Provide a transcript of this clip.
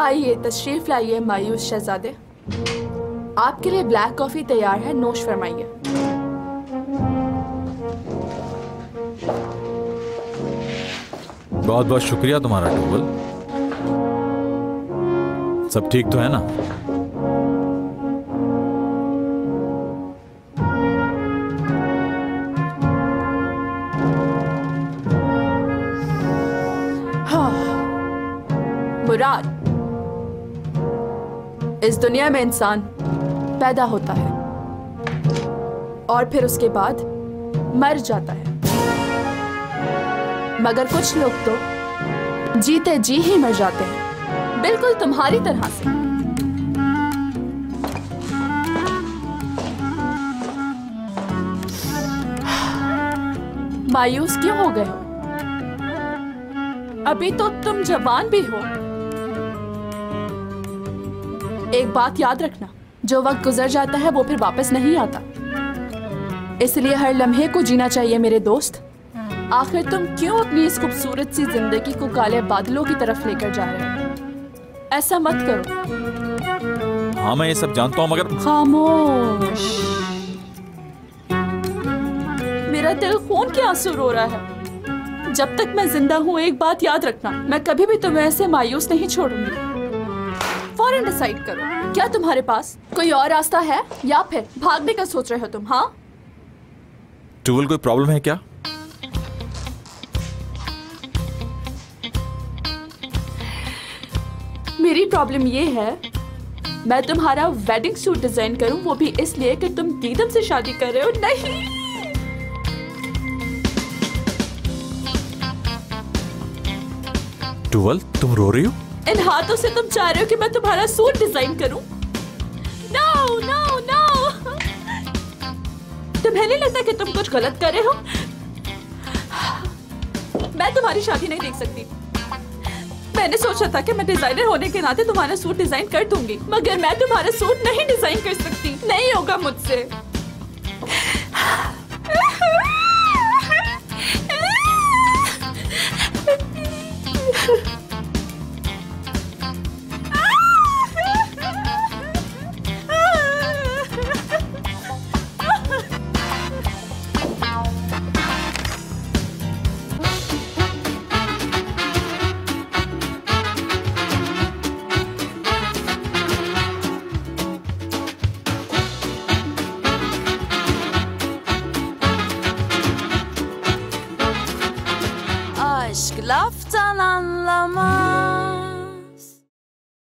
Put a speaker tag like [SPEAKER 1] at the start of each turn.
[SPEAKER 1] आइए तशरीफ लाइए मायूस शहजादे। आपके लिए ब्लैक कॉफी तैयार है, नोश फरमाइए।
[SPEAKER 2] बहुत बहुत शुक्रिया तुम्हारा टूवल। सब ठीक तो है ना?
[SPEAKER 1] हाँ। मुराद, इस दुनिया में इंसान पैदा होता है और फिर उसके बाद मर जाता है, मगर कुछ लोग तो जीते जी ही मर जाते हैं, बिल्कुल तुम्हारी तरह से। मायूस क्यों हो गए हो? अभी तो तुम जवान भी हो। एक बात याद रखना, जो वक्त गुजर जाता है वो फिर वापस नहीं आता, इसलिए हर लम्हे को जीना चाहिए मेरे दोस्त। आखिर तुम क्यों अपनी इस खूबसूरत सी जिंदगी को काले बादलों की तरफ लेकर जा रहे हो? ऐसा मत करो।
[SPEAKER 2] हाँ मैं ये सब जानता हूँ, मगर
[SPEAKER 1] खामोश। मेरा दिल खून के आंसू रो रहा है। जब तक मैं जिंदा हूँ एक बात याद रखना, मैं कभी भी तुम्हें ऐसे मायूस नहीं छोड़ूंगी। फौरन डिसाइड करो, क्या तुम्हारे पास कोई और रास्ता है या फिर भागने का सोच रहे हो तुम? हाँ
[SPEAKER 2] टूवल, कोई प्रॉब्लम है क्या?
[SPEAKER 1] मेरी प्रॉब्लम ये है, मैं तुम्हारा वेडिंग सूट डिजाइन करूं, वो भी इसलिए कि तुम दीदम से शादी कर रहे हो। नहीं,
[SPEAKER 2] टूवल तुम रो रही हो?
[SPEAKER 1] इन हाथों से तुम चाह रहे हो कि मैं तुम्हारा सूट डिजाइन करूं? नो नो नो, तुम्हें नहीं लगता कि तुम कुछ गलत कर रहे हो? मैं तुम्हारी शादी नहीं देख सकती। मैंने सोचा था कि मैं डिजाइनर होने के नाते तुम्हारा सूट डिजाइन कर दूंगी, मगर मैं तुम्हारा सूट नहीं डिजाइन कर सकती। नहीं होगा मुझसे।
[SPEAKER 3] Aşk laftan anlamaz.